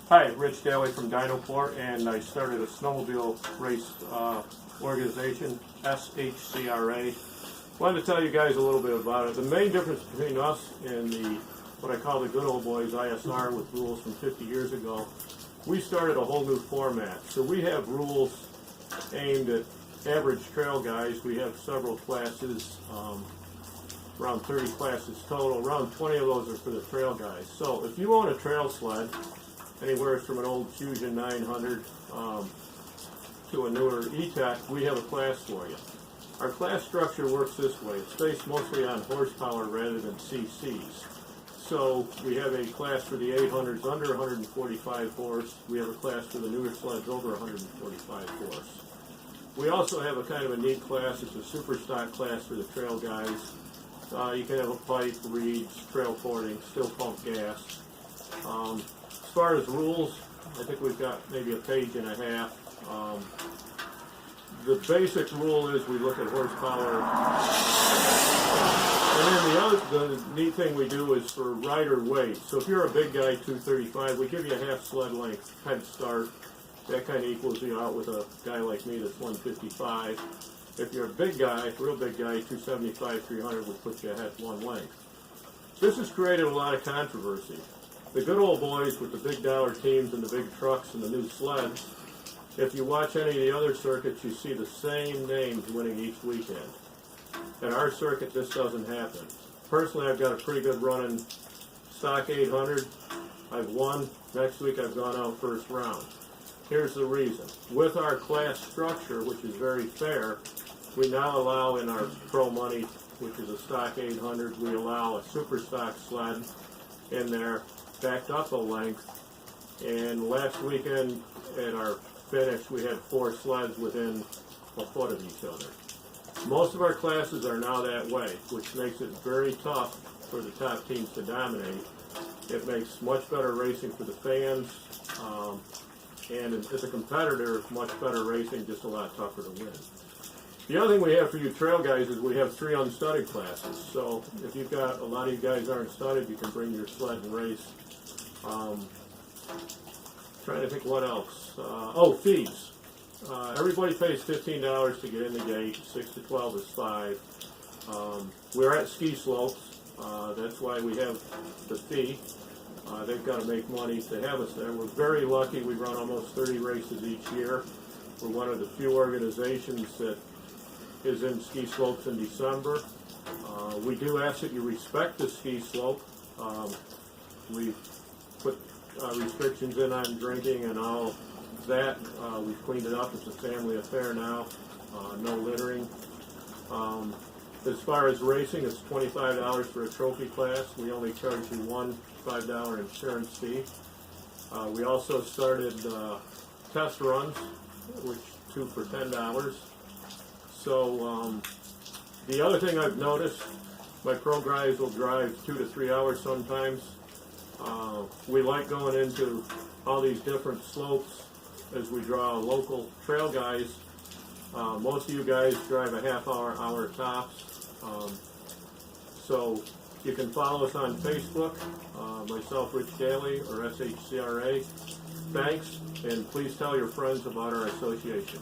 Hi, Rich Daly from Dynoport, and I started a snowmobile race organization, SHCRA. Wanted to tell you guys a little bit about it. The main difference between us and what I call the good old boys, ISR, with rules from 50 years ago, we started a whole new format. So we have rules aimed at average trail guys. We have several classes, around 30 classes total. Around 20 of those are for the trail guys. So if you own a trail sled, anywhere from an old Fusion 900 to a newer E-Tech, we have a class for you. Our class structure works this way. It's based mostly on horsepower rather than CCs. So we have a class for the 800s under 145 horse. We have a class for the newer sleds over 145 horse. We also have a kind of a neat class. It's a super stock class for the trail guys. You can have a pipe, reeds, trail cording, still pump gas. As far as rules, I think we've got maybe a page and a half. The basic rule is we look at horsepower. And then the neat thing we do is for rider weight. So if you're a big guy, 235, we give you a half sled length head start. That kind of equals you out with a guy like me that's 155. If you're a big guy, real big guy, 275, 300, we put you ahead one length. This has created a lot of controversy. The good old boys with the big dollar teams and the big trucks and the new sleds, if you watch any of the other circuits, you see the same names winning each weekend. At our circuit, this doesn't happen. Personally, I've got a pretty good running stock 800. I've won. Next week, I've gone out first round. Here's the reason. With our class structure, which is very fair, we now allow in our pro money, which is a stock 800, we allow a super stock sled in there, backed up a length, and last weekend at our finish we had 4 sleds within a foot of each other. Most of our classes are now that way, which makes it very tough for the top teams to dominate. It makes much better racing for the fans, and as a competitor, much better racing, just a lot tougher to win. The other thing we have for you trail guys is we have 3 unstudded classes. So if you've got, a lot of you guys aren't studded, you can bring your sled and race. Trying to think what else. Fees. Everybody pays $15 to get in the gate. 6 to 12 is 5. We're at ski slopes. That's why we have the fee. They've got to make money to have us there. We're very lucky. We run almost 30 races each year. We're one of the few organizations that is in ski slopes in December. We do ask that you respect the ski slope. We've put restrictions in on drinking and all that. We've cleaned it up. It's a family affair now. No littering. As far as racing, it's $25 for a trophy class. We only charge you one $5 insurance fee. We also started test runs, which 2 for $10. So the other thing I've noticed, my pro guys will drive 2 to 3 hours sometimes. We like going into all these different slopes as we draw local trail guys. Most of you guys drive a half hour tops. So you can follow us on Facebook, myself, Rich Daly, or SHCRA. Thanks, and please tell your friends about our association.